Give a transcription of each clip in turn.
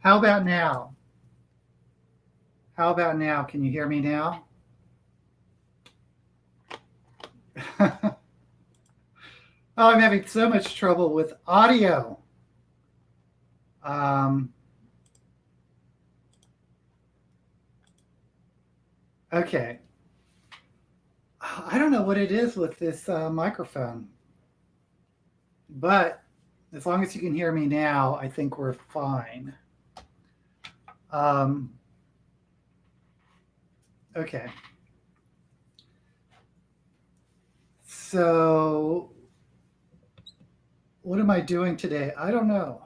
How about now? How about now? Can you hear me now? Oh, I'm having so much trouble with audio. Um, okay. I don't know what it is with this microphone, but as long as you can hear me now, I think we're fine. Um, okay. So, what am I doing today? I don't know.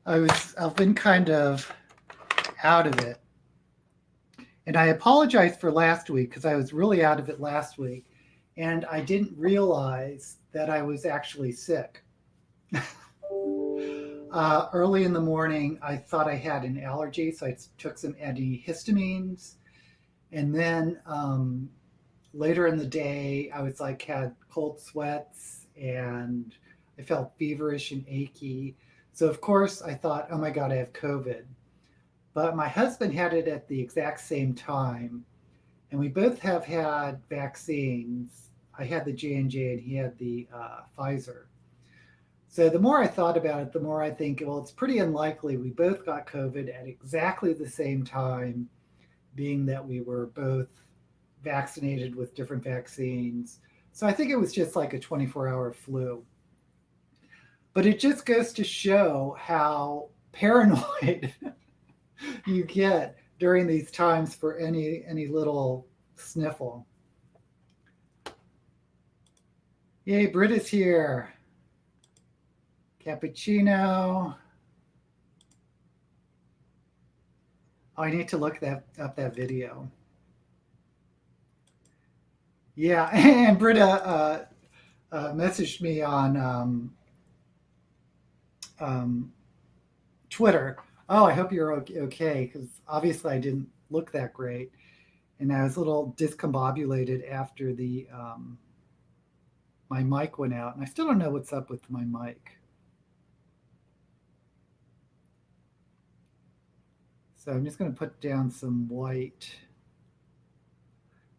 I've been kind of out of it. And I apologize for last week because I was really out of it last week. And I didn't realize that I was actually sick. Early in the morning, I thought I had an allergy, so I took some antihistamines. And then later in the day, I was like, had cold sweats and I felt feverish and achy. So, of course, I thought, oh my God, I have COVID. But my husband had it at the exact same time, and we both have had vaccines. I had the J&J and he had the Pfizer. So the more I thought about it, the more I think, well, it's pretty unlikely we both got COVID at exactly the same time, being that we were both vaccinated with different vaccines. So I think it was just like a 24-hour flu. But it just goes to show how paranoid you get during these times for any little sniffle. Yay, Britt is here. Cappuccino. Oh, I need to look up that video. Yeah, and Britta messaged me on Twitter. Oh, I hope you're okay, because obviously I didn't look that great, and I was a little discombobulated after the my mic went out, and I still don't know what's up with my mic. So I'm just going to put down some white,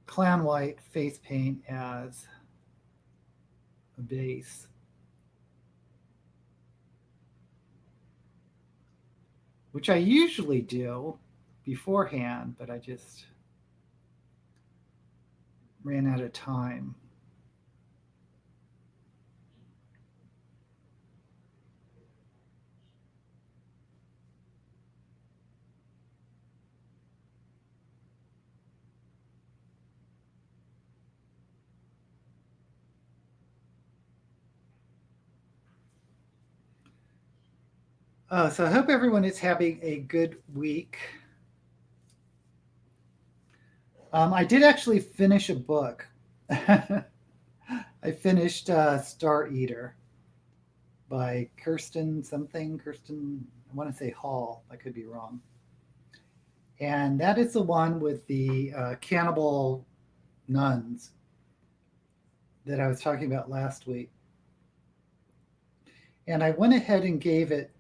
clown white face paint as a base. Which I usually do beforehand, but I just ran out of time. So I hope everyone is having a good week. I did actually finish a book. I finished Star Eater by Kirsten something. Kirsten, I want to say Hall. I could be wrong. And that is the one with the cannibal nuns that I was talking about last week. And I went ahead and gave it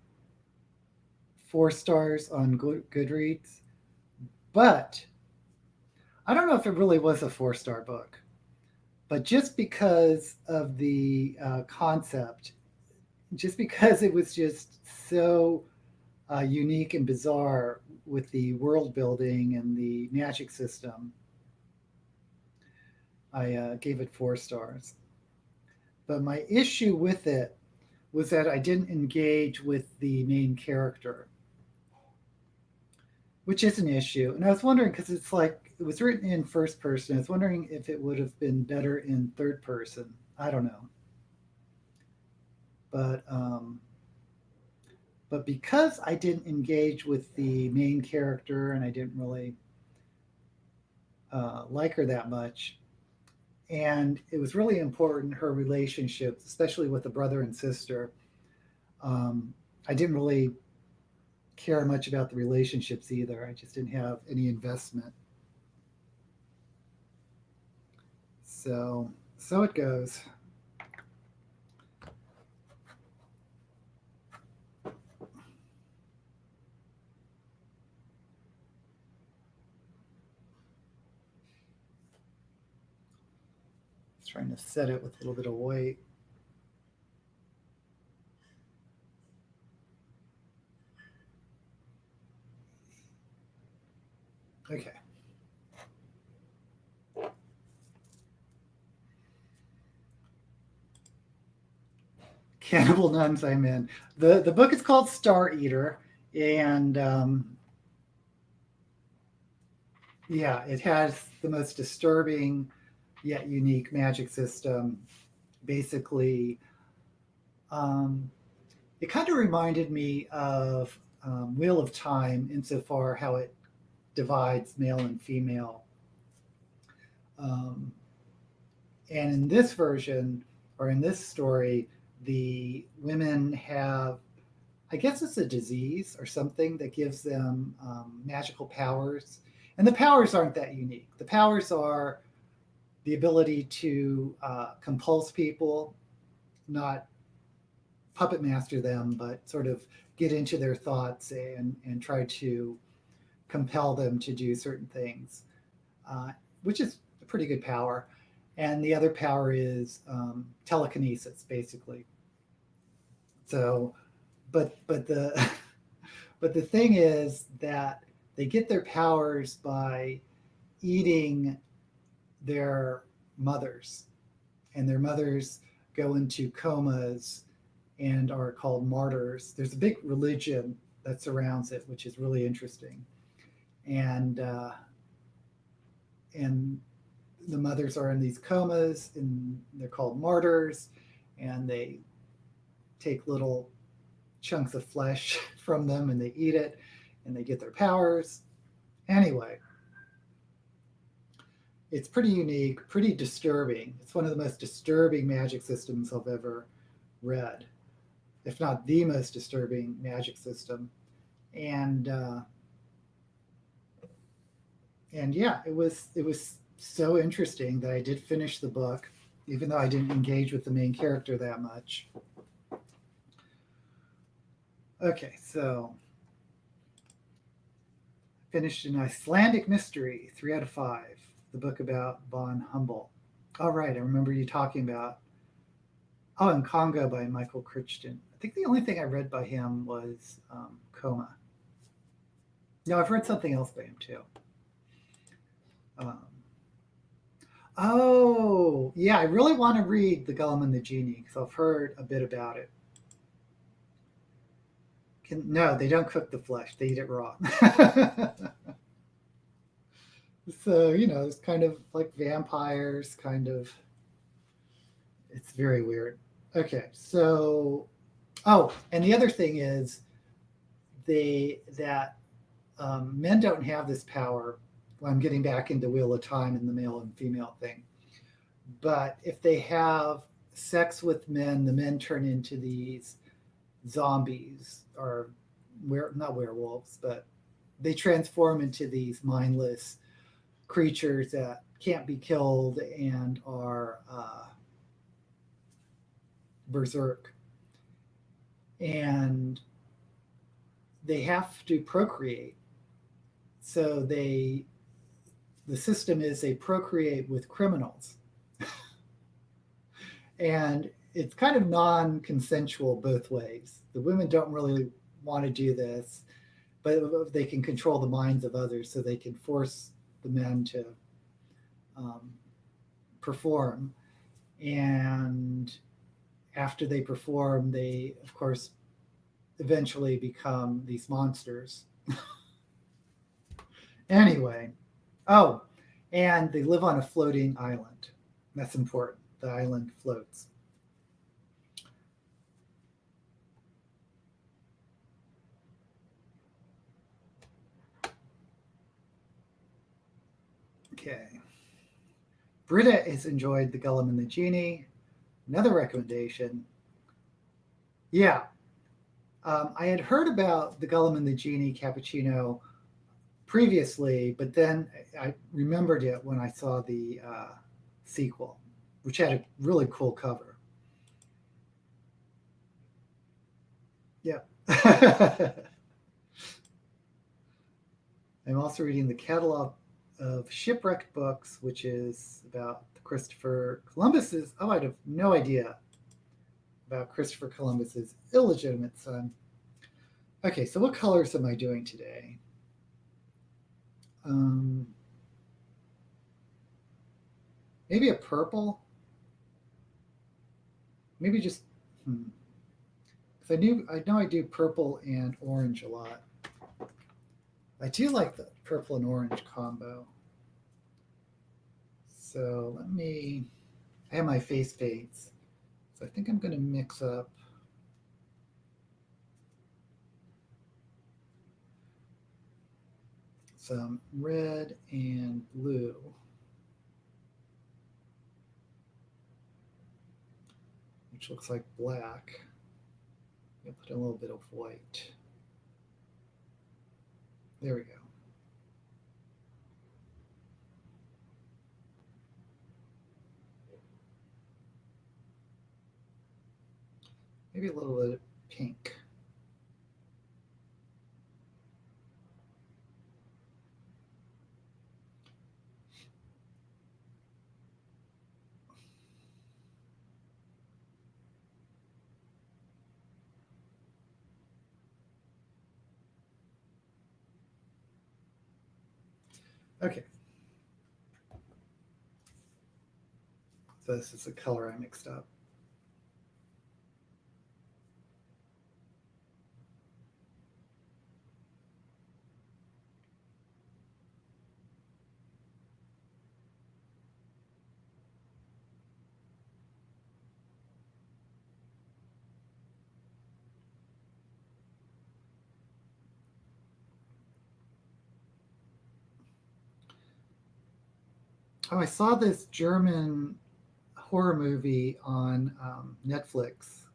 4 stars on Goodreads, but I don't know if it really was a 4-star book. But just because of the concept, just because it was just so unique and bizarre with the world building and the magic system, I gave it 4 stars. But my issue with it was that I didn't engage with the main character, which is an issue. And I was wondering, because it's like, it was written in first person. I was wondering if it would have been better in third person. I don't know. But because I didn't engage with the main character and I didn't really like her that much, and it was really important, her relationships, especially with the brother and sister, I didn't really care much about the relationships either. I just didn't have any investment. So it goes. Trying to set it with a little bit of weight. Okay. Cannibal Nuns I'm in. The book is called Star Eater, and yeah, it has the most disturbing yet unique magic system. Basically, it kind of reminded me of Wheel of Time insofar how it divides male and female. And in this version, or in this story, the women have, I guess it's a disease or something that gives them magical powers. And the powers aren't that unique. The powers are the ability to compulse people, not puppet master them, but sort of get into their thoughts and try to compel them to do certain things, which is a pretty good power. And the other power is telekinesis, basically. So, but the but the thing is that they get their powers by eating their mothers, and their mothers go into comas and are called martyrs. There's a big religion that surrounds it, which is really interesting, and the mothers are in these comas, and they're called martyrs, and they take little chunks of flesh from them and they eat it, and they get their powers. Anyway, it's pretty unique, pretty disturbing. It's one of the most disturbing magic systems I've ever read, if not the most disturbing magic system. And yeah, it was so interesting that I did finish the book, even though I didn't engage with the main character that much. Okay, so finished an Icelandic mystery, 3 out of 5. The book about von Humboldt. All right, I remember you talking about. Oh, and Congo by Michael Crichton. I think the only thing I read by him was Coma. No, I've read something else by him too. Oh, yeah, I really want to read The Golem and the Genie because I've heard a bit about it. No, they don't cook the flesh. They eat it raw. So, it's kind of like vampires, kind of. It's very weird. Okay, so, and the other thing is that men don't have this power. Well, I'm getting back into Wheel of Time and the male and female thing. But if they have sex with men, the men turn into these zombies, or not werewolves, but they transform into these mindless creatures that can't be killed and are berserk. And they have to procreate. So the system is they procreate with criminals. And it's kind of non-consensual both ways. The women don't really want to do this, but they can control the minds of others, so they can force the men to perform. And after they perform, they, of course, eventually become these monsters. Anyway, and they live on a floating island. That's important. The island floats. Okay. Britta has enjoyed The Golem and the Genie. Another recommendation. Yeah. I had heard about The Golem and the Genie Cappuccino previously, but then I remembered it when I saw the sequel, which had a really cool cover. Yeah. I'm also reading the catalog of Shipwrecked Books, which is about Christopher Columbus's, oh, I have no idea about Christopher Columbus's illegitimate son. Okay, so what colors am I doing today? Maybe a purple? Maybe just, because I know I do purple and orange a lot. I do like the purple and orange combo. So I have my face paints. So I think I'm going to mix up some red and blue. Which looks like black. I'll put a little bit of white. There we go. Maybe a little bit of pink. Okay. So this is the color I mixed up. Oh, I saw this German horror movie on Netflix.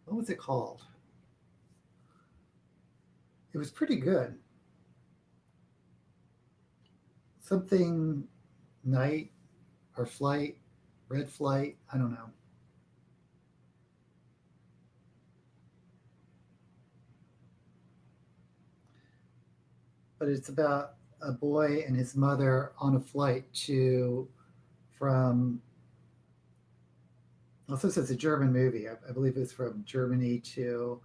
What was it called? It was pretty good. Something night or flight, red flight, I don't know. But it's about a boy and his mother on a flight from, also says a German movie. I believe it's from Germany to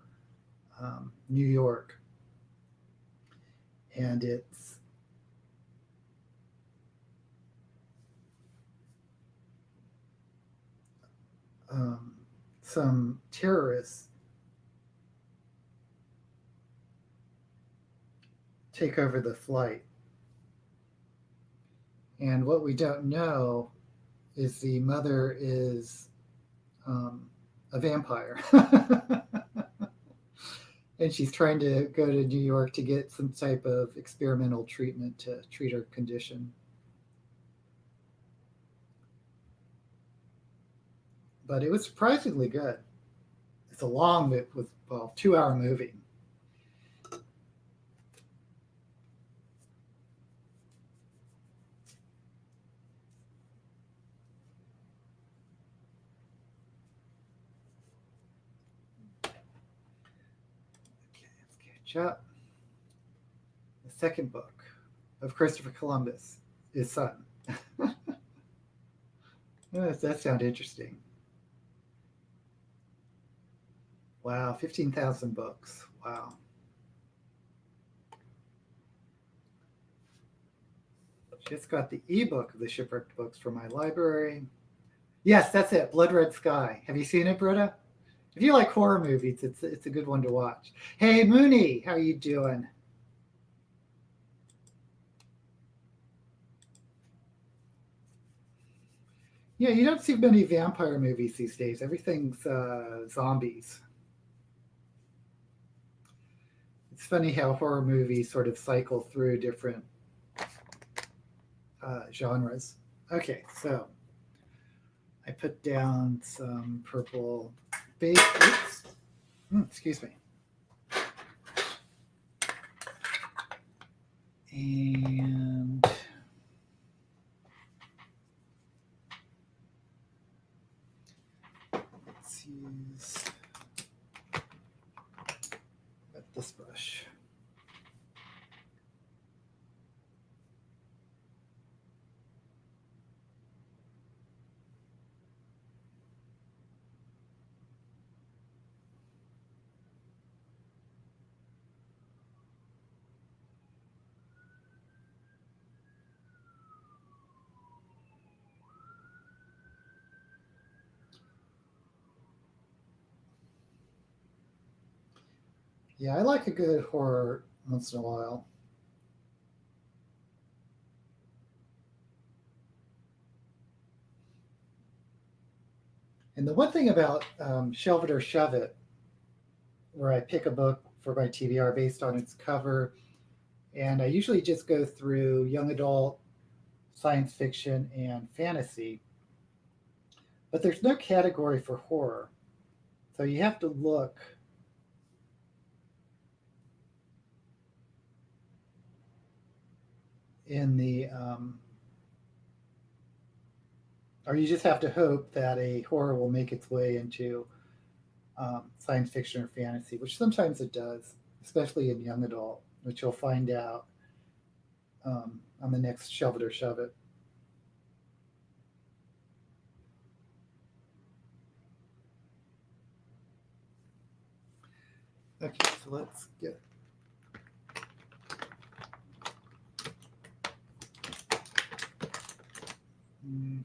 New York. And it's some terrorists take over the flight. And what we don't know is the mother is a vampire. And she's trying to go to New York to get some type of experimental treatment to treat her condition. But it was surprisingly good. It's a long, 2-hour movie. Up. The second book of Christopher Columbus, his son. That sounds interesting. Wow, 15,000 books. Wow. Just got the ebook of the shipwrecked books from my library. Yes, that's it. Blood Red Sky. Have you seen it, Britta? If you like horror movies, it's a good one to watch. Hey, Mooney, how you doing? Yeah, you don't see many vampire movies these days. Everything's zombies. It's funny how horror movies sort of cycle through different genres. Okay, so I put down some purple base. Oops. Excuse me. And let's use this brush. Yeah, I like a good horror once in a while. And the one thing about Shelve It or Shove It, where I pick a book for my TBR based on its cover, and I usually just go through young adult, science fiction, and fantasy. But there's no category for horror. So you have to look in the, or you just have to hope that a horror will make its way into science fiction or fantasy, which sometimes it does, especially in young adult, which you'll find out on the next Shelve It or Shove It. Okay, so let's get. Mm.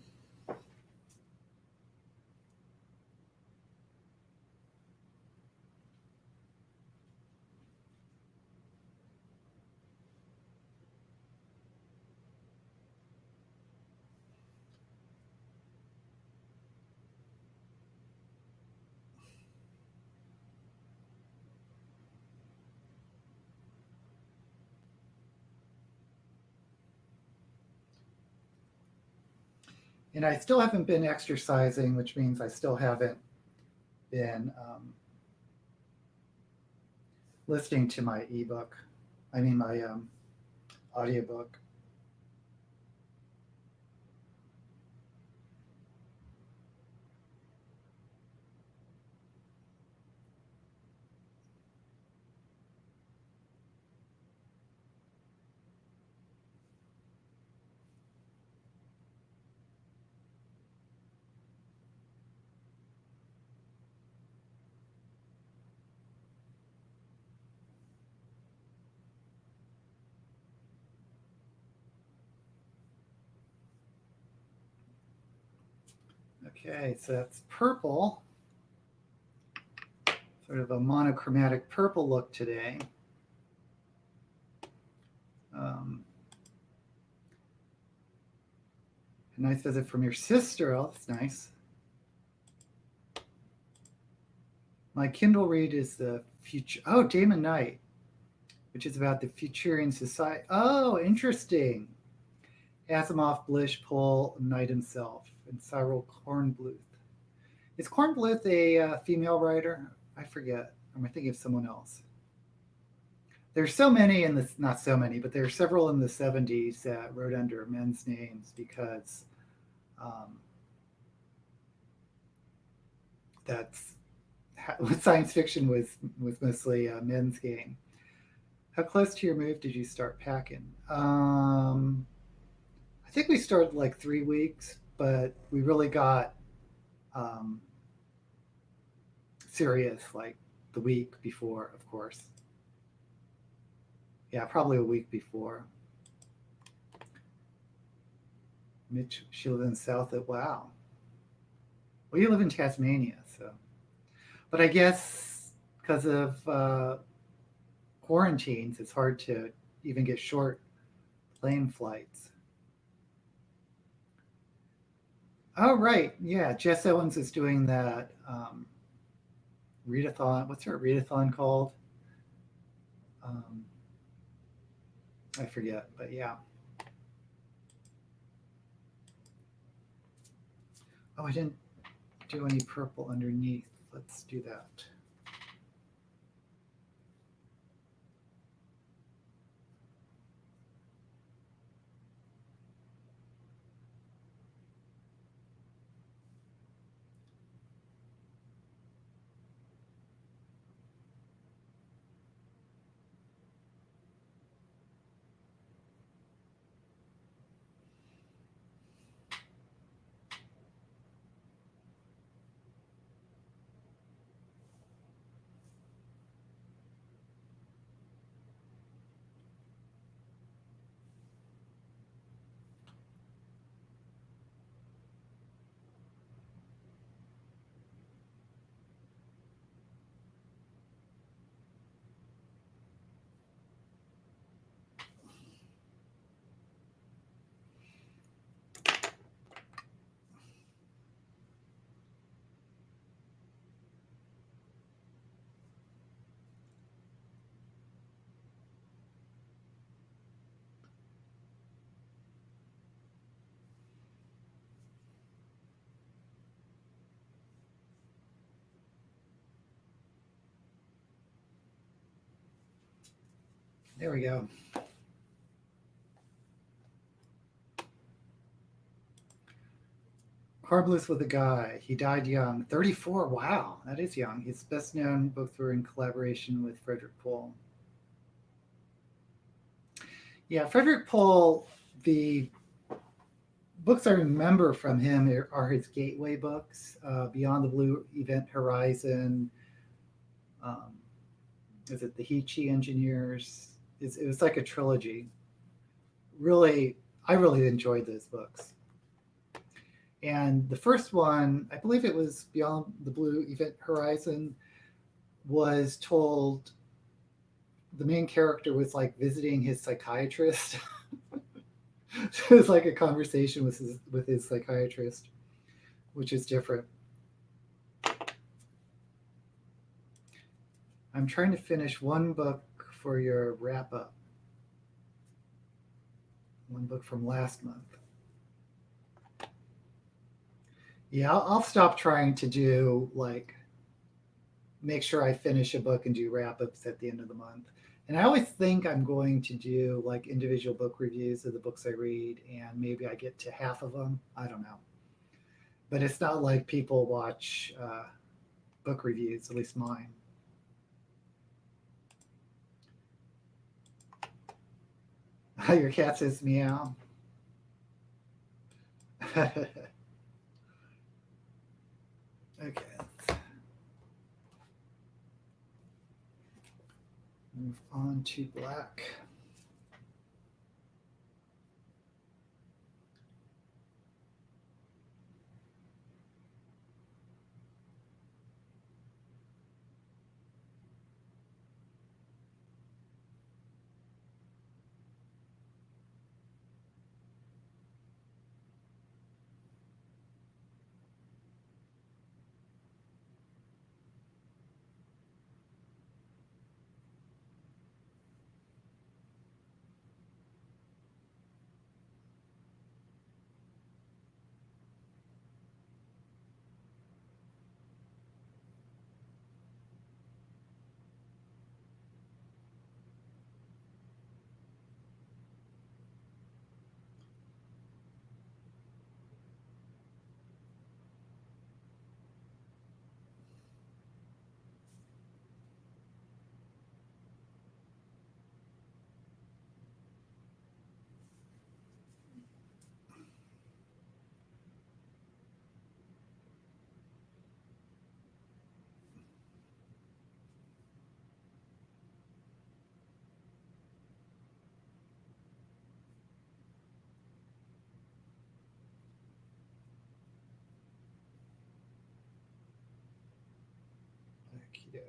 And I still haven't been exercising, which means I still haven't been listening to my ebook. I mean, my audiobook. Okay, so that's purple, sort of a monochromatic purple look today. Um, a nice visit from your sister. Oh, that's nice. My Kindle read is the future. Oh, Damon Knight, which is about the Futurian society. Oh, interesting. Asimov, Blish, Pohl, Knight himself, and Cyril Kornbluth. Is Kornbluth a female writer? I forget. Am I thinking of someone else? There's so many in this, not so many, but there are several in the 70s that wrote under men's names because um, that's science fiction was mostly a men's game. How close to your move did you start packing? I think we started like 3 weeks, but we really got um, serious like the week before, of course. Yeah, probably a week before. Mitch, she lives in South. Wow. Well, you live in Tasmania, so. But I guess because of quarantines, it's hard to even get short plane flights. Oh, right. Yeah. Jess Owens is doing that readathon. What's her readathon called? Um, I forget, but yeah. Oh, I didn't do any purple underneath. Let's do that. There we go. Harmless with a Guy. He died young, 34. Wow, that is young. His best known books were in collaboration with Frederick Pohl. Yeah, Frederick Pohl, the books I remember from him are his gateway books, Beyond the Blue Event Horizon. Um, is it the Heechee Engineers? It was like a trilogy. Really, I really enjoyed those books. And the first one, I believe it was Beyond the Blue Event Horizon, was told the main character was like visiting his psychiatrist. So it was like a conversation with his psychiatrist, which is different. I'm trying to finish one book for your wrap up. One book from last month. Yeah, I'll stop trying to do like make sure I finish a book and do wrap ups at the end of the month. And I always think I'm going to do like individual book reviews of the books I read, and maybe I get to half of them. I don't know. But it's not like people watch book reviews, at least mine. Your cat says meow. Okay. Move on to black. Okey doke.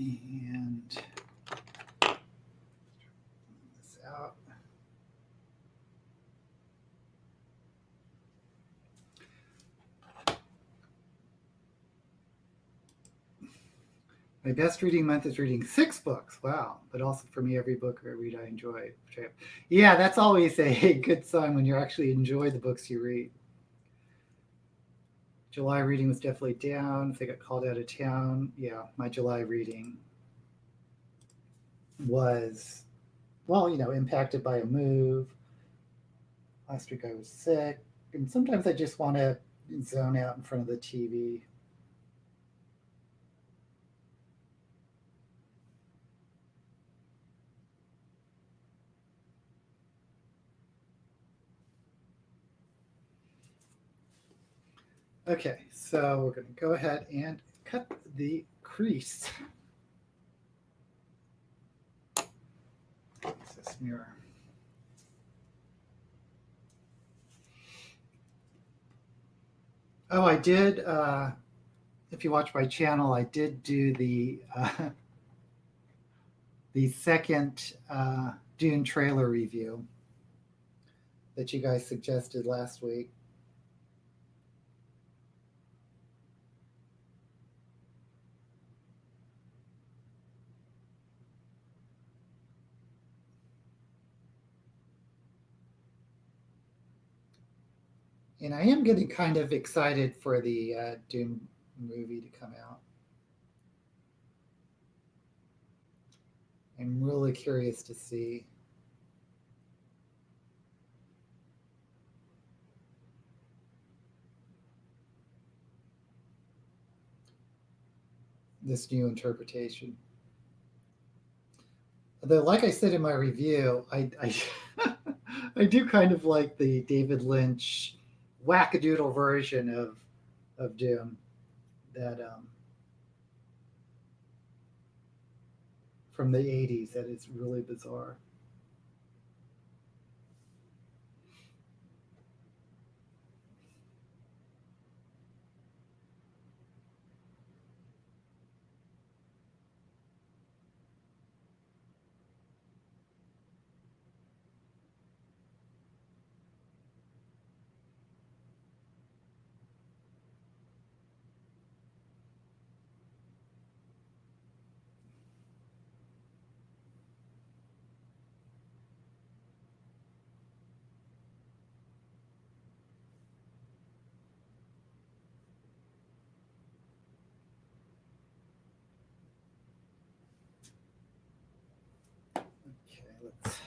And this out. My best reading month is reading 6 books. Wow. But also for me, every book I read, I enjoy. Yeah, that's always a good sign when you actually enjoy the books you read. July reading was definitely down. If I got called out of town, yeah, my July reading was, well, impacted by a move. Last week I was sick. And sometimes I just want to zone out in front of the TV. Okay, so we're going to go ahead and cut the crease. What's this mirror? Oh, I did if you watch my channel, I did do the second Dune trailer review that you guys suggested last week. And I am getting kind of excited for the Dune movie to come out. I'm really curious to see. This new interpretation. Although, like I said in my review, I do kind of like the David Lynch wackadoodle version of Dune that from the 80s that is really bizarre. Okay, let's.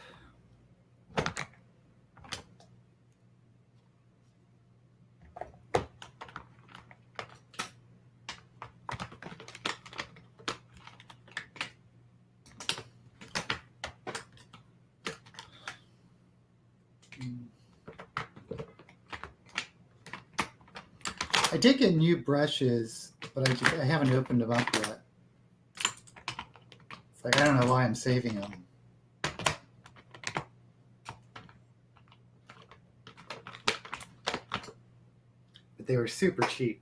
I did get new brushes, but I haven't opened them up yet. It's like I don't know why I'm saving them. But they were super cheap.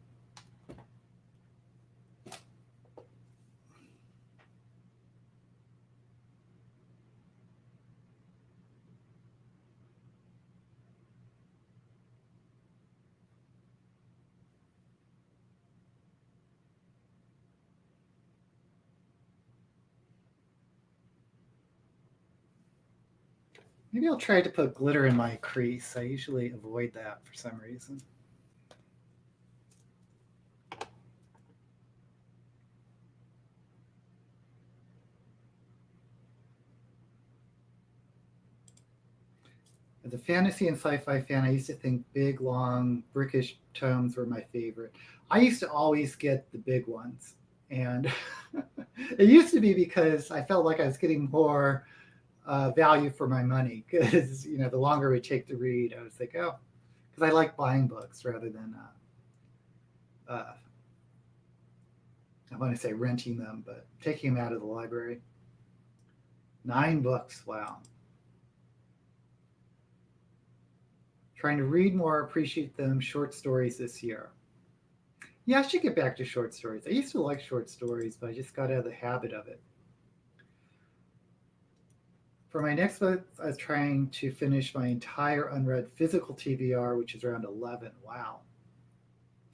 Maybe I'll try to put glitter in my crease. I usually avoid that for some reason. As a fantasy and sci-fi fan, I used to think big, long, brickish tomes were my favorite. I used to always get the big ones. And it used to be because I felt like I was getting more value for my money because, the longer it would take to read, I was like, oh, because I like buying books rather than, I want to say renting them, but taking them out of the library. 9 books, wow. Trying to read more, appreciate them, short stories this year. Yeah, I should get back to short stories. I used to like short stories, but I just got out of the habit of it. For my next book, I was trying to finish my entire unread physical TBR, which is around 11. Wow.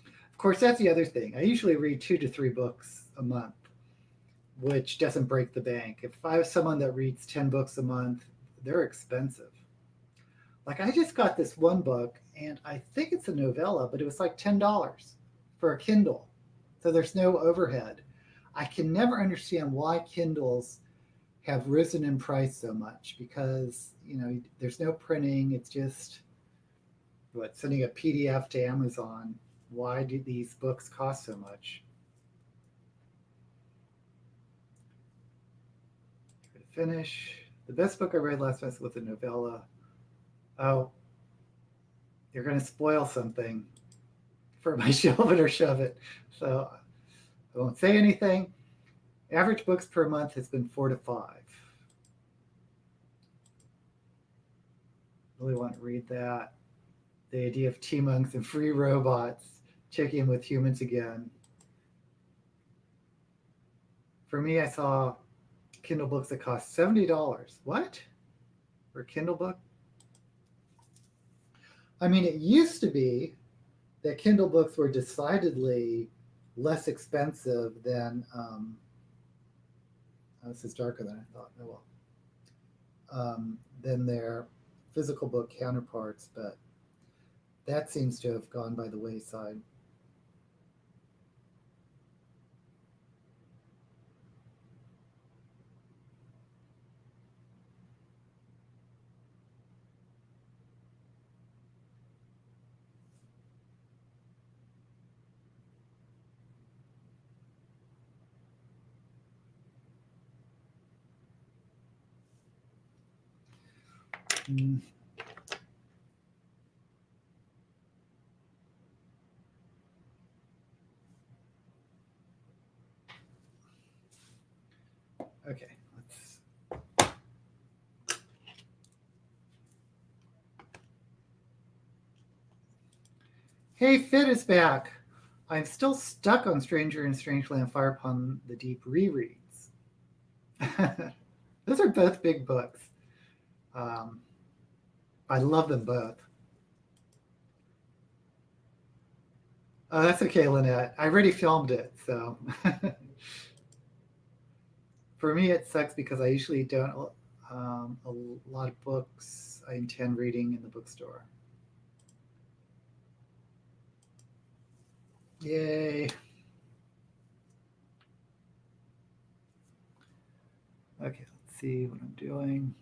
Of course, that's the other thing. I usually read 2 to 3 books a month, which doesn't break the bank. If I have someone that reads 10 books a month, they're expensive. Like I just got this one book, and I think it's a novella, but it was like $10 for a Kindle. So there's no overhead. I can never understand why Kindles have risen in price so much because, there's no printing. It's just sending a PDF to Amazon. Why do these books cost so much? Try to finish. The best book I read last month was a novella. Oh, you're going to spoil something for my shelf it or shove it. So I won't say anything. Average books per month has been 4 to 5. Really want to read that. The idea of T-monks and free robots checking in with humans again. For me, I saw Kindle books that cost $70. What? For a Kindle book? I mean, it used to be that Kindle books were decidedly less expensive than. Oh, this is darker than I thought. Oh well. Than their physical book counterparts, but that seems to have gone by the wayside. Mm. Okay, let's. Hey, Fit is back. I'm still stuck on Stranger in Strangeland Fire Upon the Deep rereads. Those are both big books. Um, I love them both. Oh, that's okay, Lynette. I already filmed it, so. For me, it sucks because I usually don't a lot of books I intend reading in the bookstore. Yay. Okay, let's see what I'm doing.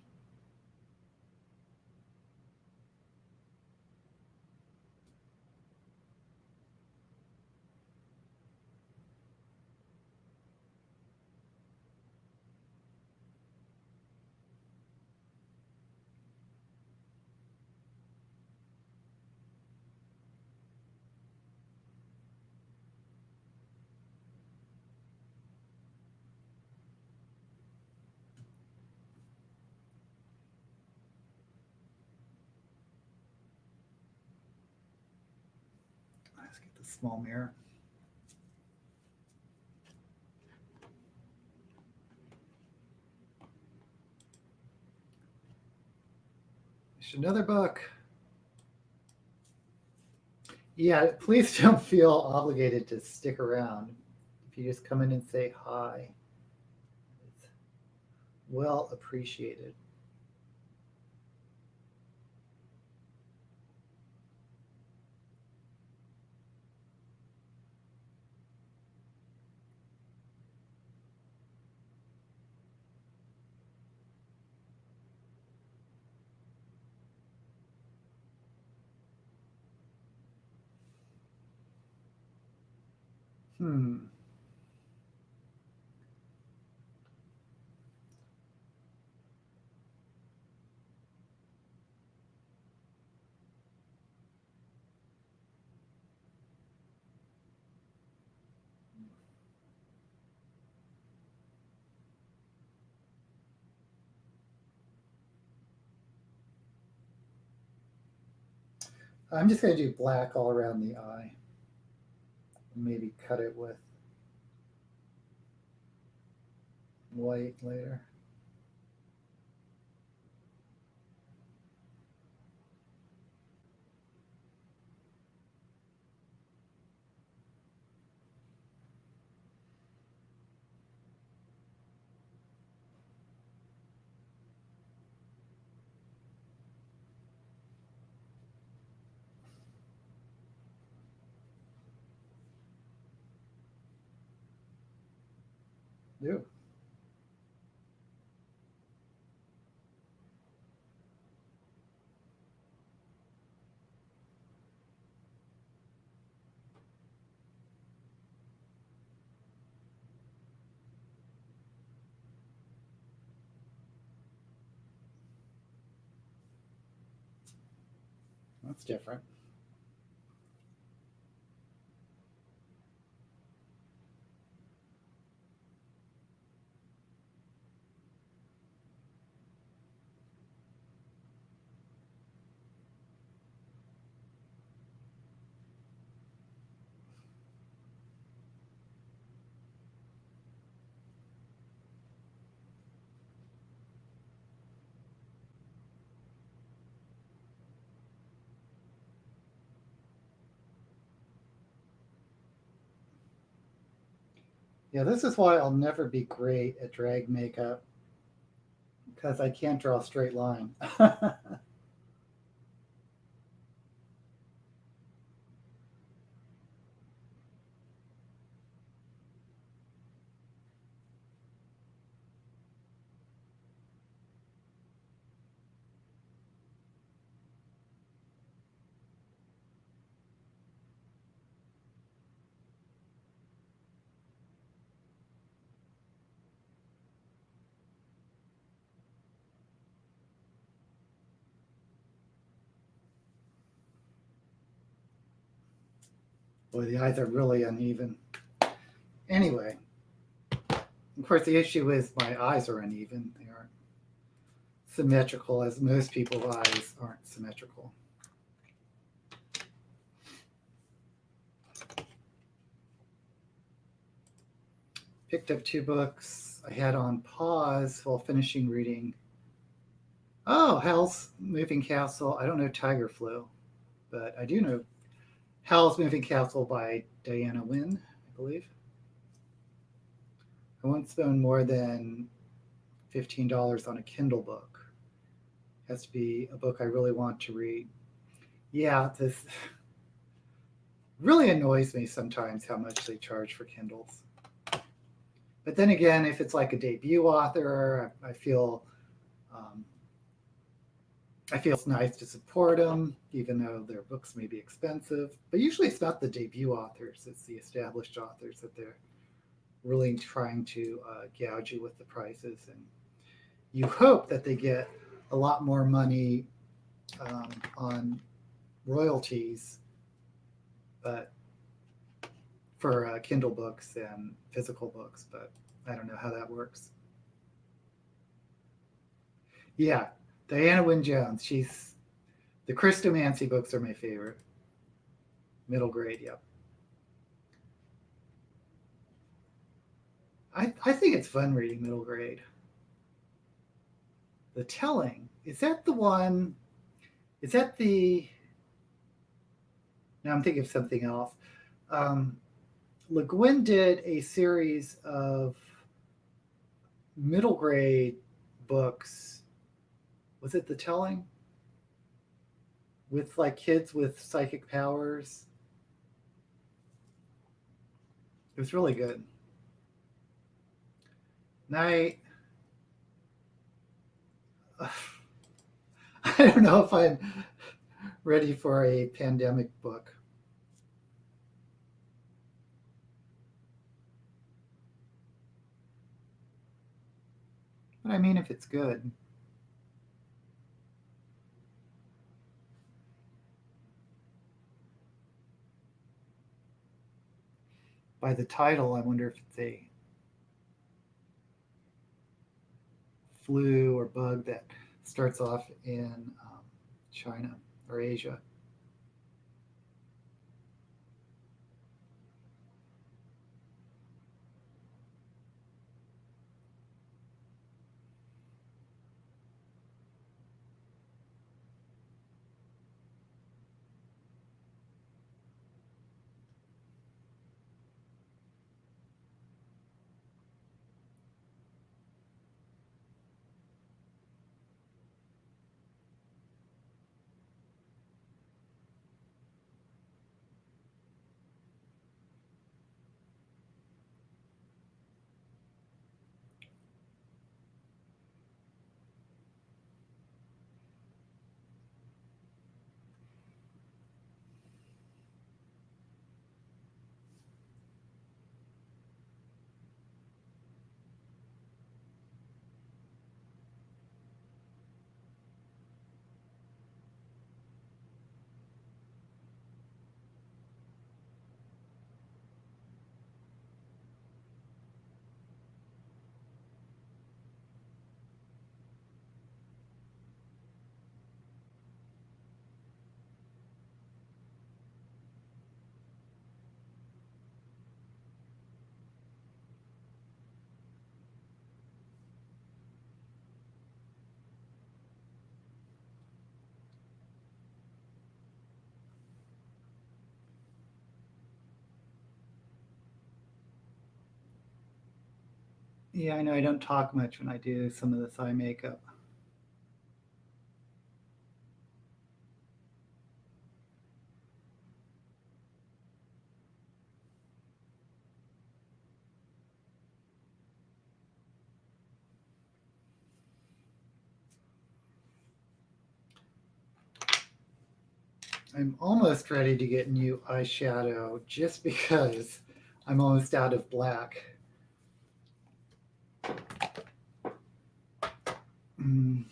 Let's get the small mirror. There's another book. Yeah, please don't feel obligated to stick around. If you just come in and say hi, it's well appreciated. Hmm. I'm just going to do black all around the eye. Maybe cut it with white later. Ew. That's different. Yeah, this is why I'll never be great at drag makeup because I can't draw a straight line. Boy, the eyes are really uneven. Anyway, of course, the issue is my eyes are uneven. They aren't symmetrical, as most people's eyes aren't symmetrical. Picked up 2 books I had on pause while finishing reading. Oh, Howl's Moving Castle. I don't know Tiger Flu, but I do know Howl's Moving Castle by Diana Wynne, I believe. I won't spend more than $15 on a Kindle book. It has to be a book I really want to read. Yeah, this really annoys me sometimes how much they charge for Kindles. But then again, if it's like a debut author, I feel it's nice to support them, even though their books may be expensive. But usually it's not the debut authors, it's the established authors that they're really trying to gouge you with the prices. And you hope that they get a lot more money on royalties, but for Kindle books and physical books, but I don't know how that works. Yeah, Diana Wynne Jones. She's the Christomancy books are my favorite. Middle grade, yep. I think it's fun reading middle grade. The Telling, is that the one? Is that the? Now I'm thinking of something else. Le Guin did a series of middle grade books. Was it The Telling? With like kids with psychic powers. It was really good. Night. I don't know if I'm ready for a pandemic book. But I mean, if it's good. By the title, I wonder if it's a flu or bug that starts off in China or Asia. Yeah, I know I don't talk much when I do some of this eye makeup. I'm almost ready to get new eyeshadow just because I'm almost out of black. Mm.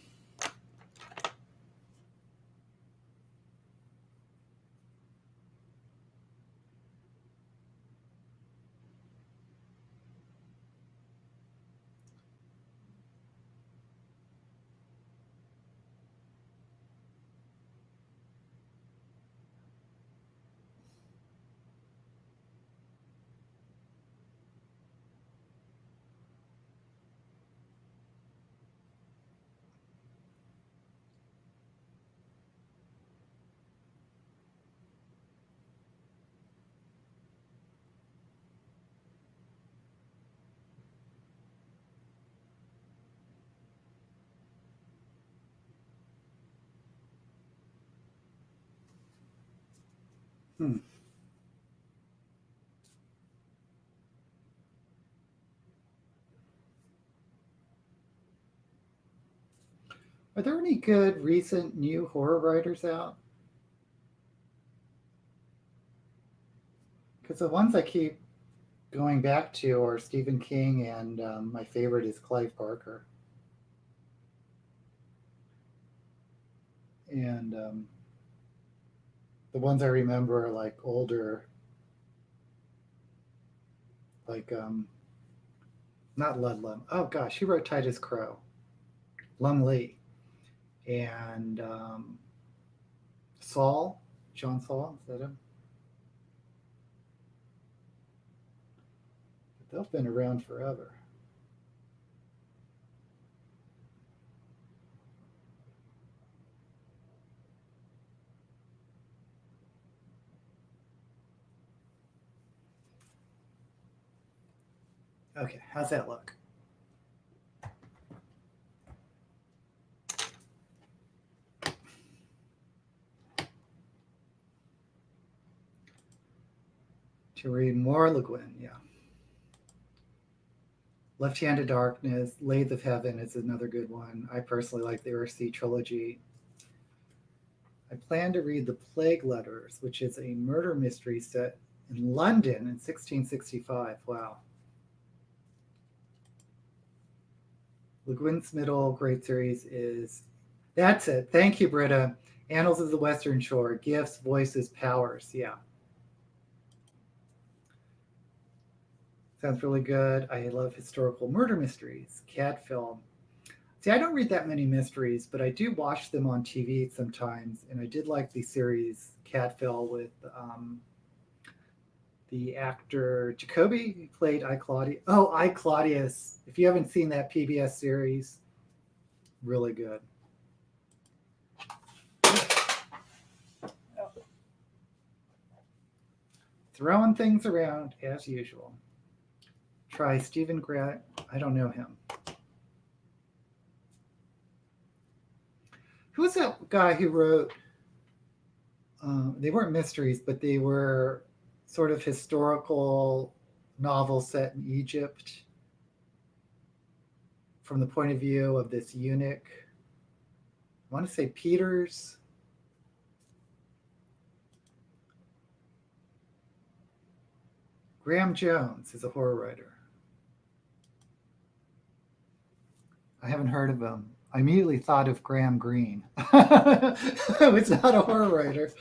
Hmm. Are there any good recent new horror writers out? Because the ones I keep going back to are Stephen King, and my favorite is Clive Barker. And the ones I remember are like older, like not Ludlum. Oh gosh, he wrote Titus Crow, Lum Lee, and Saul, John Saul. Is that him? They've been around forever. Okay, how's that look? To read more Le Guin, yeah. Left Hand of Darkness, Lathe of Heaven is another good one. I personally like the Earthsea trilogy. I plan to read The Plague Letters, which is a murder mystery set in London in 1665. Wow. Le Guin's middle great series is. That's it. Thank you, Britta. Annals of the Western Shore, Gifts, Voices, Powers. Yeah. Sounds really good. I love historical murder mysteries. Cat film. See, I don't read that many mysteries, but I do watch them on TV sometimes. And I did like the series Catfill with the actor Jacoby, who played I Claudius. Oh, I Claudius. If you haven't seen that PBS series, really good. Throwing things around as usual. Try Stephen Grant. I don't know him. Who was that guy who wrote? They weren't mysteries, but they were sort of historical novels set in Egypt from the point of view of this eunuch. I want to say Peters. Graham Jones is a horror writer. I haven't heard of him. I immediately thought of Graham Greene. It's not a horror writer.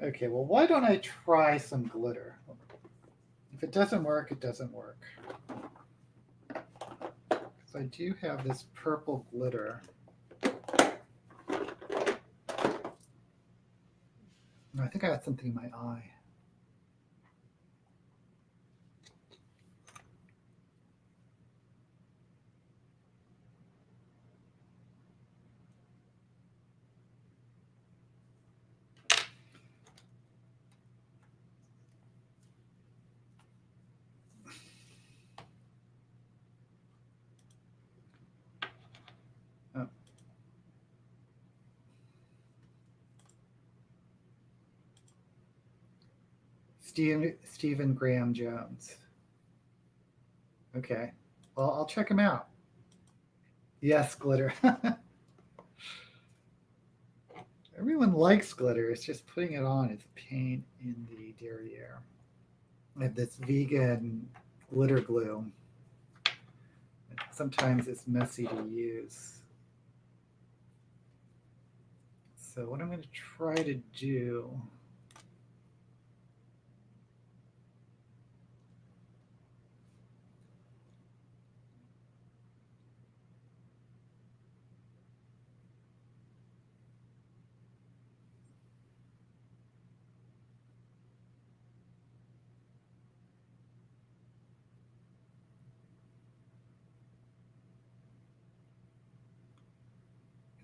Okay, well, why don't I try some glitter? If it doesn't work, it doesn't work. Because I do have this purple glitter. I think I got something in my eye. Stephen Graham Jones. Okay. Well, I'll check him out. Yes, glitter. Everyone likes glitter. It's just putting it on is a pain in the derriere. I have this vegan glitter glue. Sometimes it's messy to use. So what I'm going to try to do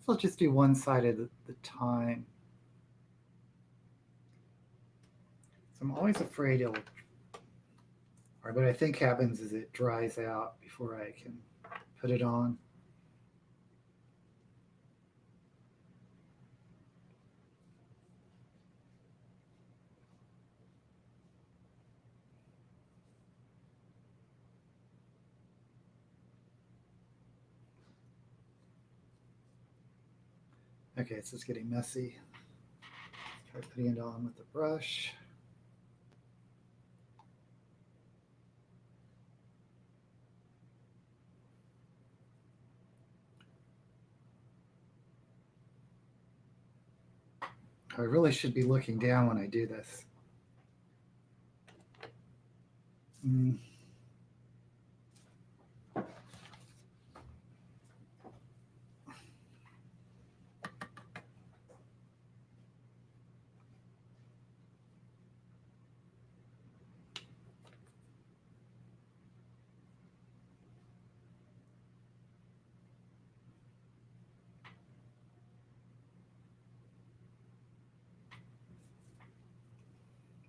I'll just do one side at the time. So I'm always afraid it'll, or what I think happens is it dries out before I can put it on. Okay, so it's getting messy. Try putting it on with the brush. I really should be looking down when I do this.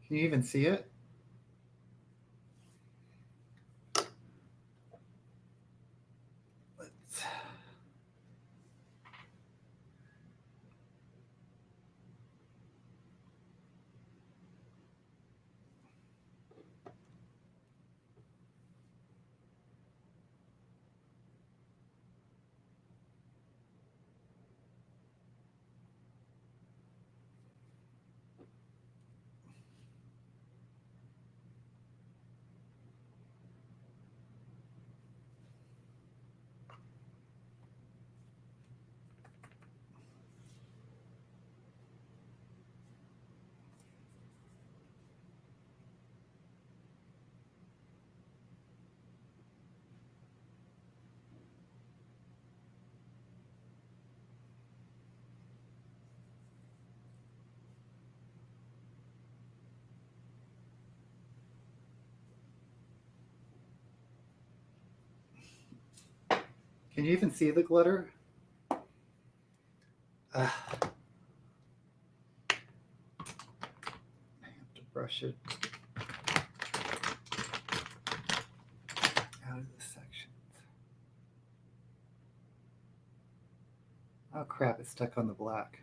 Can you even see it? Let's... Can you even see the glitter? I have to brush it out of the sections. Oh crap, it's stuck on the black.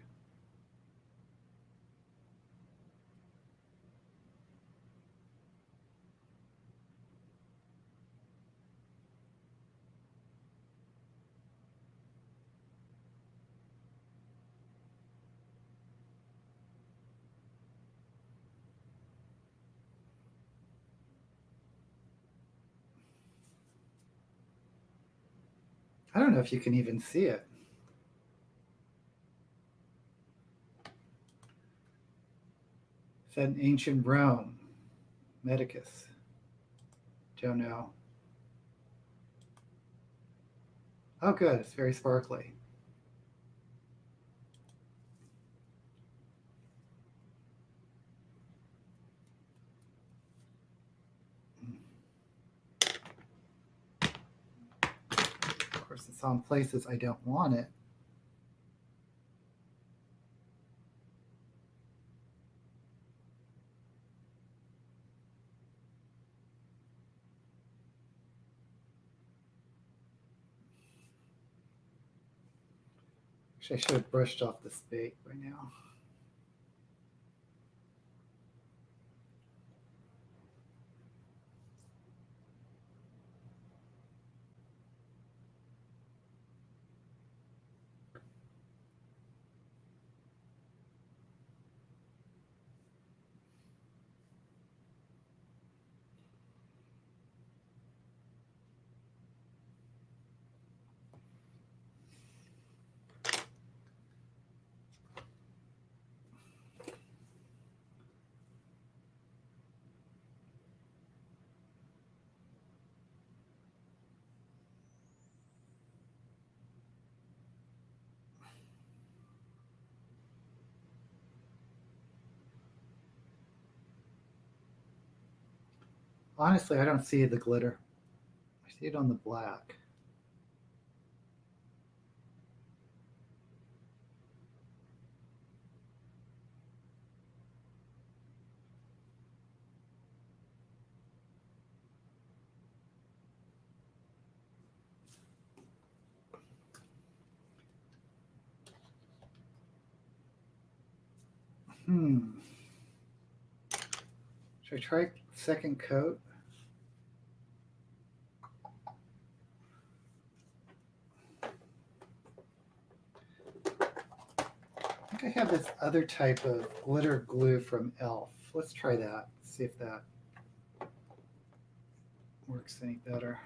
I don't know if you can even see it. Is that in ancient Rome? Medicus? Don't know. Oh good, it's very sparkly. Of course, it's on places I don't want it. Actually, I should have brushed off this bait by now. Honestly, I don't see the glitter. I see it on the black. Should I try second coat? I think I have this other type of glitter glue from e.l.f. Let's try that. See if that works any better.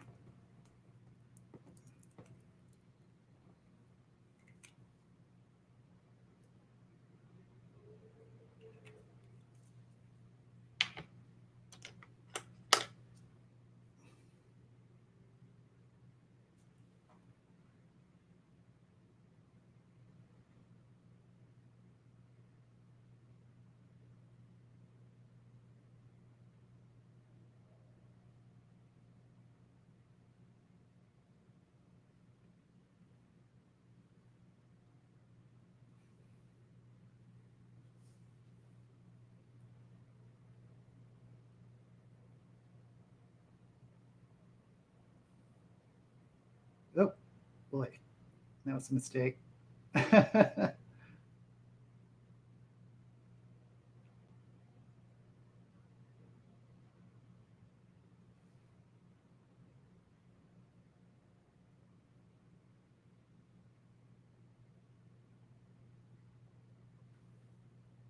Oh, boy. That was a mistake.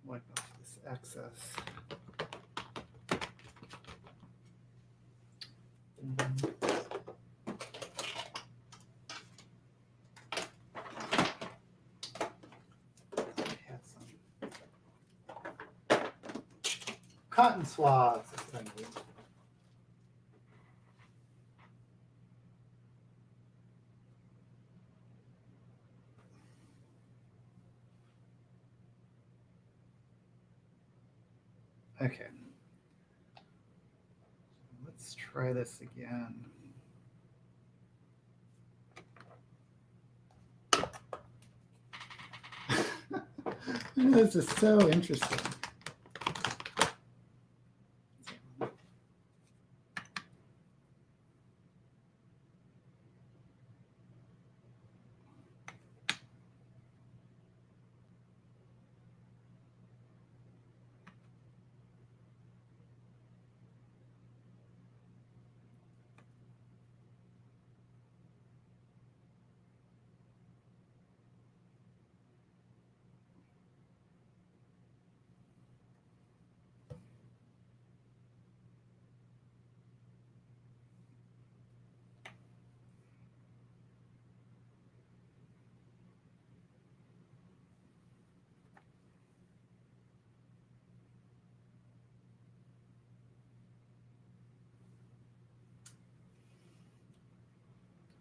Wipe off this excess. I had some cotton swabs. That's what I need. Okay. Let's try this again. This is so interesting.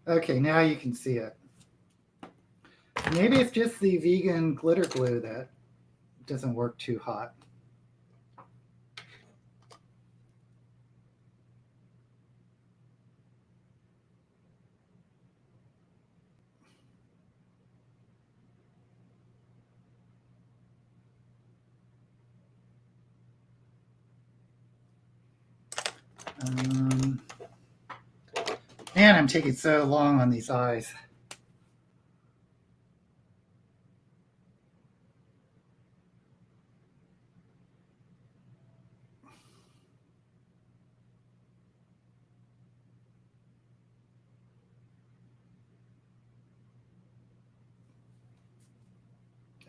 Okay, now you can see it. Maybe it's just the vegan glitter glue that doesn't work too hot. Man, I'm taking so long on these eyes.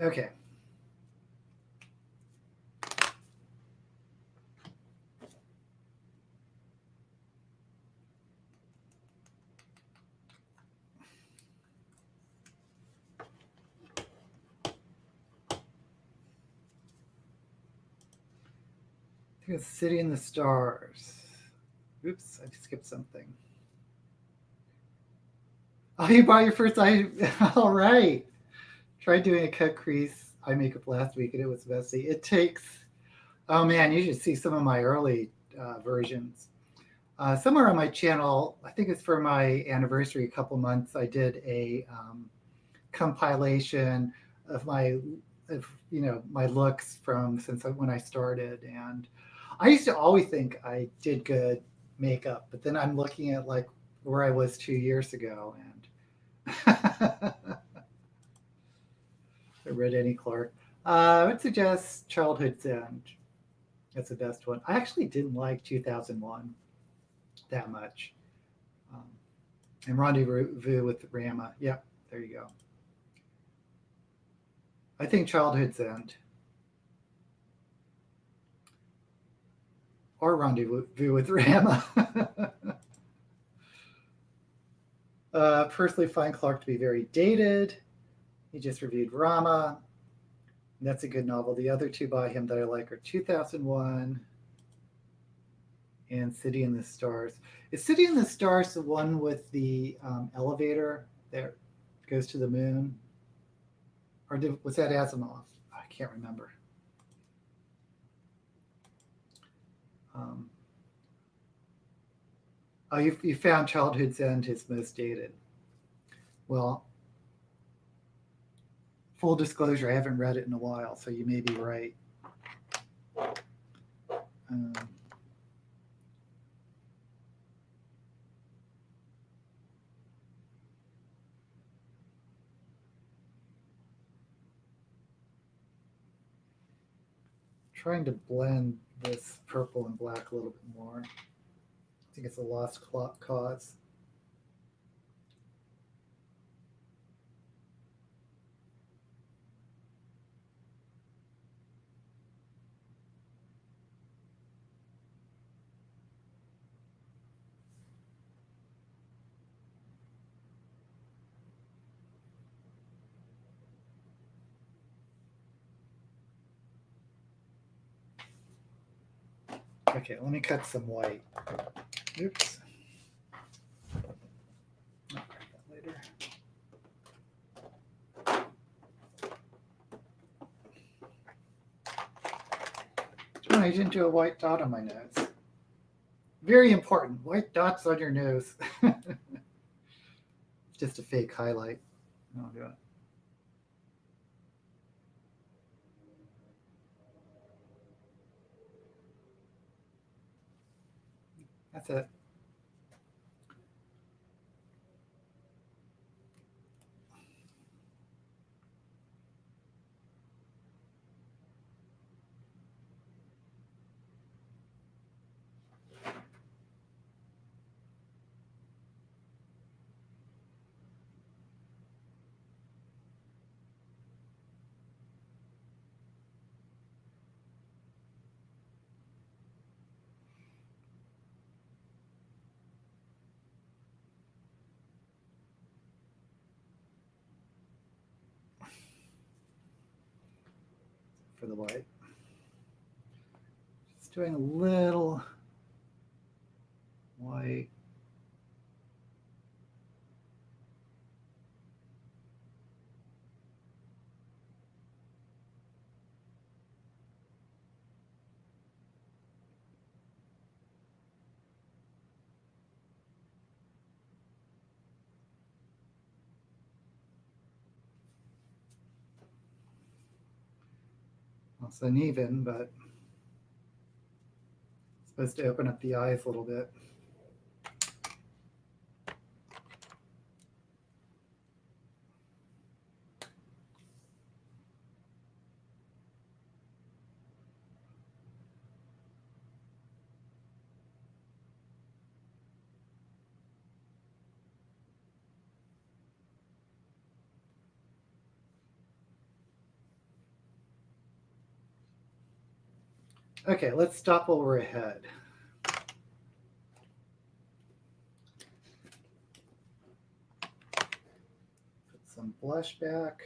Okay. I think it's City in the Stars. Oops, I skipped something. Oh, you bought your first eye. All right. Tried doing a cut crease eye makeup last week and it was messy. It takes, oh man, you should see some of my early versions. Somewhere on my channel, I think it's for my anniversary, a couple months, I did a compilation of my looks from since when I started. And I used to always think I did good makeup, but then I'm looking at like where I was 2 years ago, and I read Annie Clark. I would suggest Childhood's End. That's the best one. I actually didn't like 2001 that much. Um, and Rendezvous with Rama. Yep, there you go. I think Childhood's End. Or Rendezvous with Rama. Personally find Clark to be very dated. He just reviewed Rama. That's a good novel. The other two by him that I like are 2001 and City in the Stars. Is City in the Stars the one with the elevator that goes to the moon? Or was that Asimov? I can't remember. Oh, you found Childhood's End his most dated. Well, full disclosure, I haven't read it in a while, so you may be right. Trying to blend this purple and black a little bit more. I think it's a lost cause. Okay, let me cut some white. Oops. I'll cut that later. Oh, I didn't do a white dot on my nose. Very important. White dots on your nose. It's just a fake highlight. I'll do it. That's it. For the white. Just doing a little white. Well, it's uneven, but it's supposed to open up the eyes a little bit. Okay, let's stop while we're ahead. Put some blush back.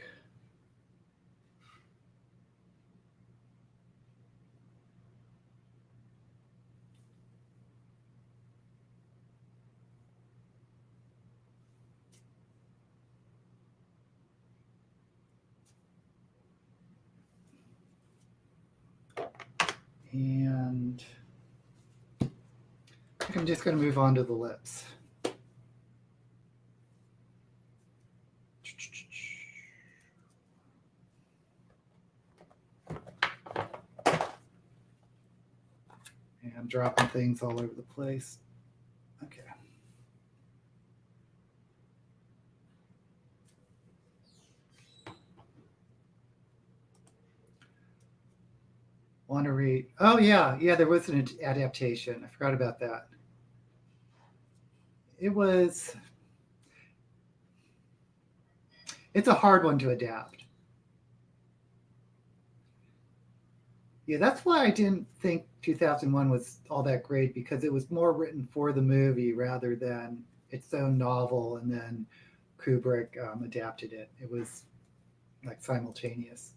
And I'm just going to move on to the lips. And I'm dropping things all over the place. Okay. Want to read? Oh yeah, there was an adaptation. I forgot about that. It's a hard one to adapt. Yeah, that's why I didn't think 2001 was all that great, because it was more written for the movie rather than its own novel, and then Kubrick adapted it. It was like simultaneous.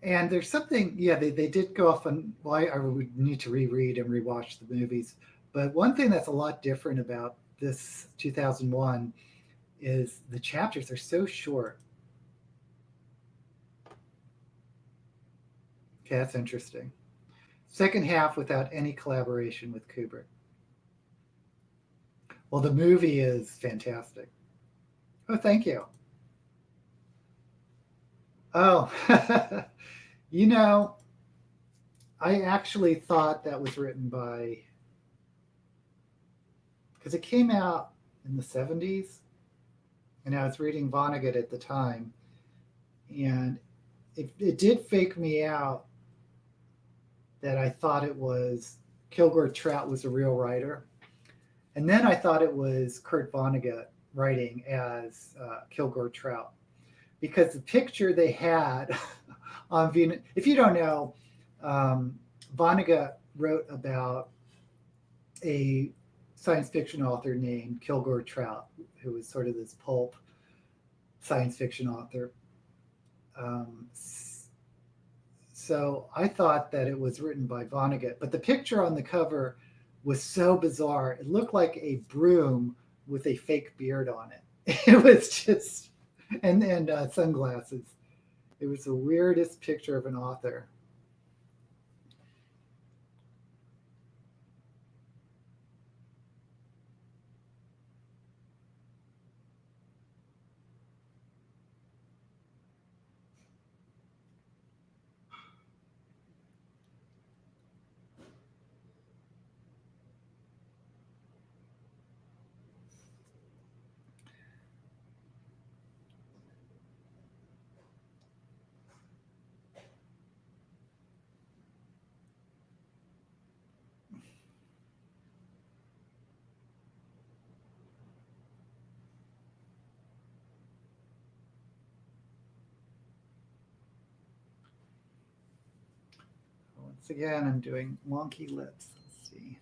And there's something, yeah, they did go off on why I would need to reread and rewatch the movies. But one thing that's a lot different about this 2001 is the chapters are so short. Okay, that's interesting. Second half without any collaboration with Kubrick. Well, the movie is fantastic. Oh, thank you. Oh, you know, I actually thought that was written by, because it came out in the 70s, and I was reading Vonnegut at the time, and it did fake me out that I thought it was Kilgore Trout was a real writer. And then I thought it was Kurt Vonnegut writing as Kilgore Trout, because the picture they had on Venus, if you don't know, Vonnegut wrote about a science fiction author named Kilgore Trout, who was sort of this pulp science fiction author. So I thought that it was written by Vonnegut, but the picture on the cover was so bizarre. It looked like a broom with a fake beard on it. It was just, and sunglasses. It was the weirdest picture of an author. Once again, I'm doing wonky lips. Let's see.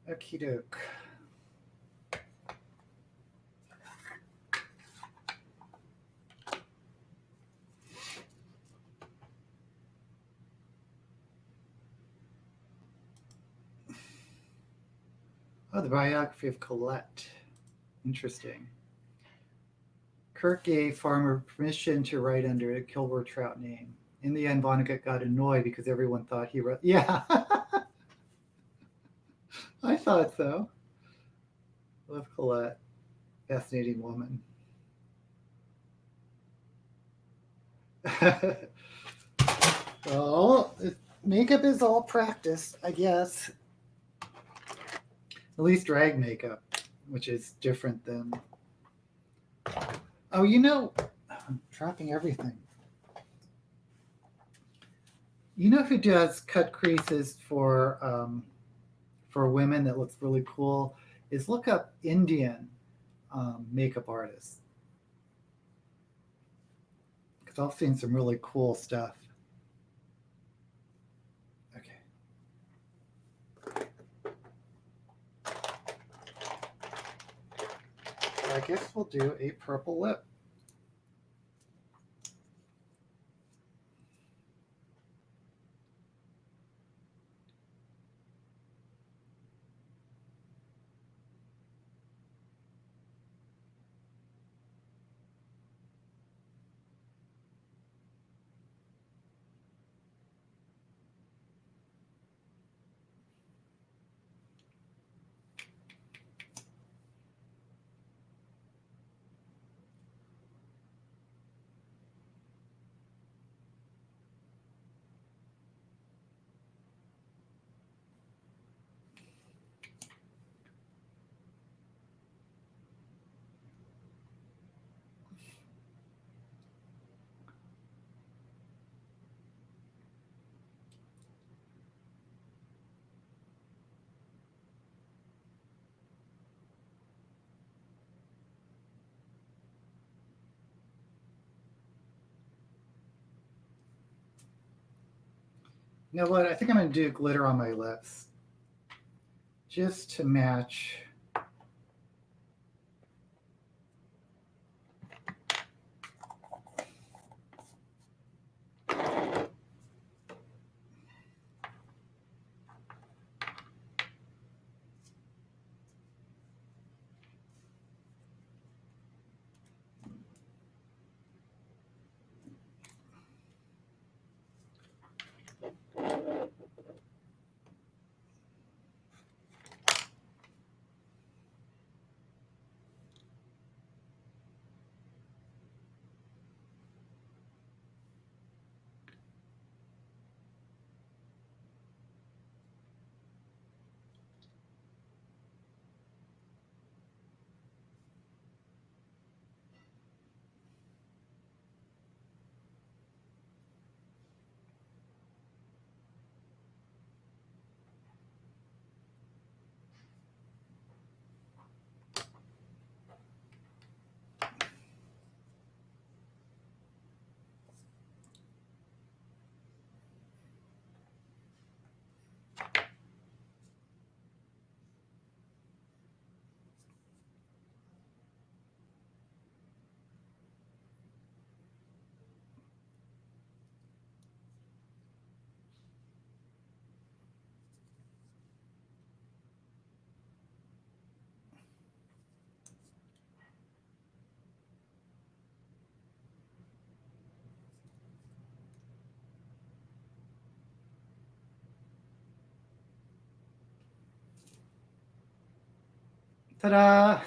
Okie doke. Oh, the biography of Colette. Interesting. Kirk gave Farmer permission to write under a Kilgore Trout name, In the end, Vonnegut got annoyed because everyone thought he wrote. Yeah, I thought so. Love Colette. Fascinating woman. Oh, makeup is all practice, I guess. At least drag makeup, which is different than. Oh, I'm dropping everything. You know who does cut creases for women that looks really cool? Is look up Indian makeup artists. Because I've seen some really cool stuff. Okay. I guess we'll do a purple lip. You know what? I think I'm going to do glitter on my lips. Just to match. Ta-da!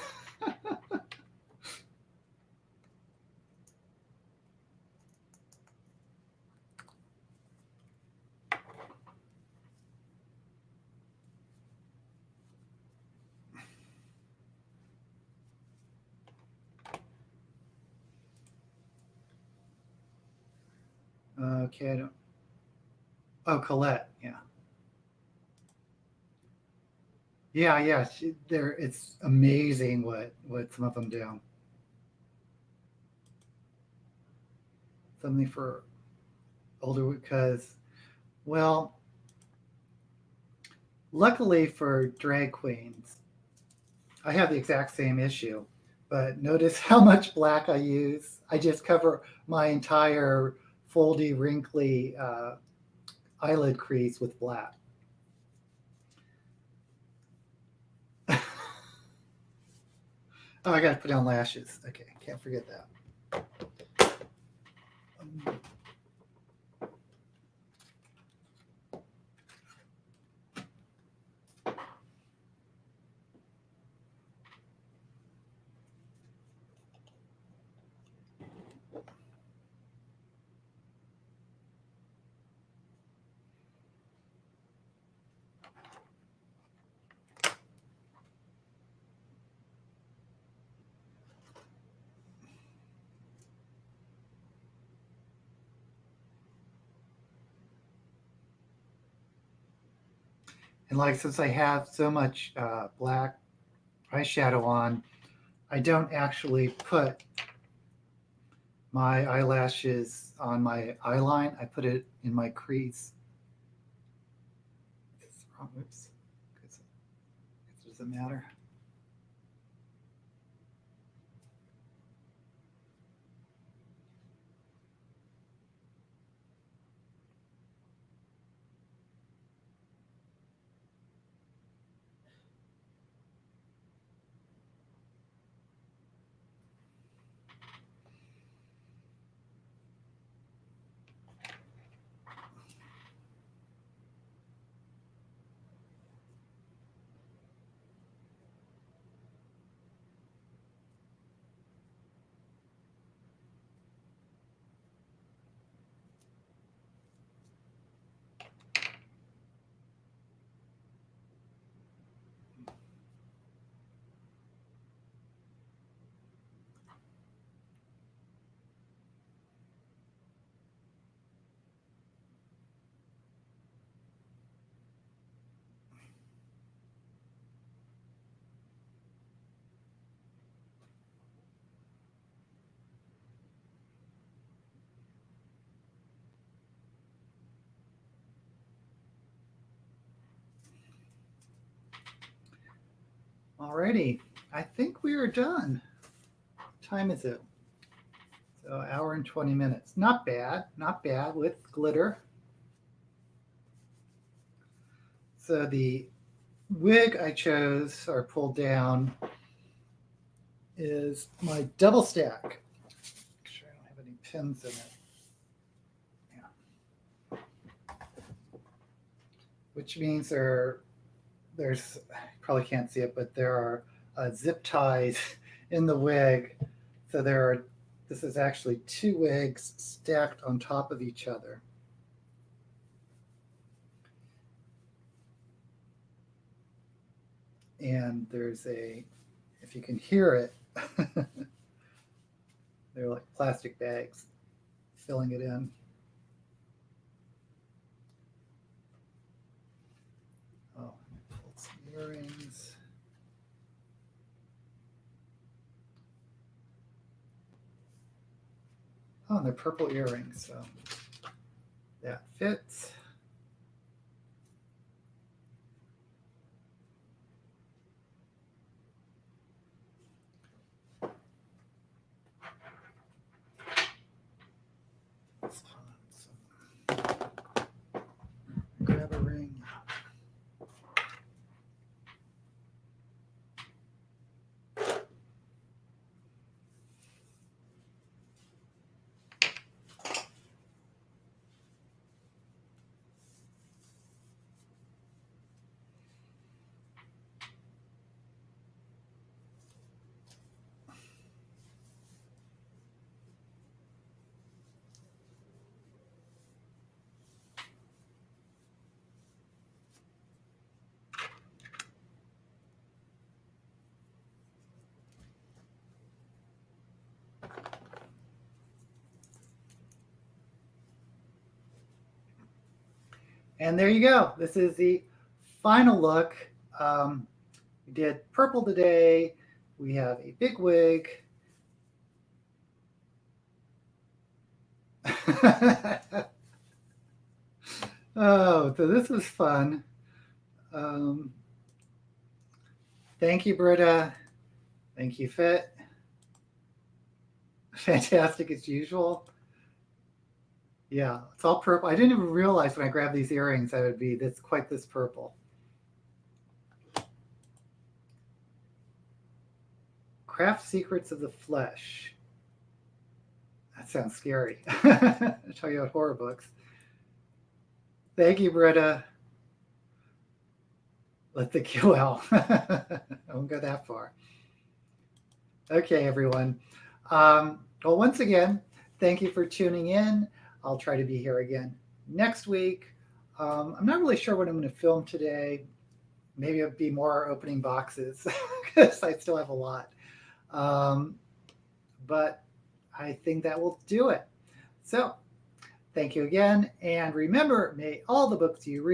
Okay, I don't. Oh, Colette, yeah. Yeah. It's amazing what some of them do. Something for older because, well, luckily for drag queens, I have the exact same issue. But notice how much black I use. I just cover my entire foldy, wrinkly eyelid crease with black. Oh, I got to put on lashes. Okay, can't forget that. And like, since I have so much black eyeshadow on, I don't actually put my eyelashes on my eye line. I put it in my crease. Oops. It doesn't matter. Alrighty, I think we are done. What time is it? So hour and 20 minutes. Not bad, not bad with glitter. So the wig I chose or pulled down is my double stack. Make sure I don't have any pins in it. Yeah. Which means there's, you probably can't see it, but there are zip ties in the wig. So this is actually two wigs stacked on top of each other. And there's if you can hear it, they're like plastic bags filling it in. Oh, pull some earrings. Oh, and they're purple earrings, so that fits. Grab a ring. And there you go. This is the final look. We did purple today. We have a big wig. Oh, so this was fun. Thank you, Britta. Thank you, Fit. Fantastic as usual. Yeah, it's all purple. I didn't even realize when I grabbed these earrings that it would be quite this purple. Craft Secrets of the Flesh. That sounds scary. I'll tell you about horror books. Thank you, Britta. Let the QL. I won't go that far. Okay, everyone. Well, once again, thank you for tuning in. I'll try to be here again next week. I'm not really sure what I'm going to film today. Maybe it'll be more opening boxes because I still have a lot. But I think that will do it. So thank you again. And remember, may all the books you read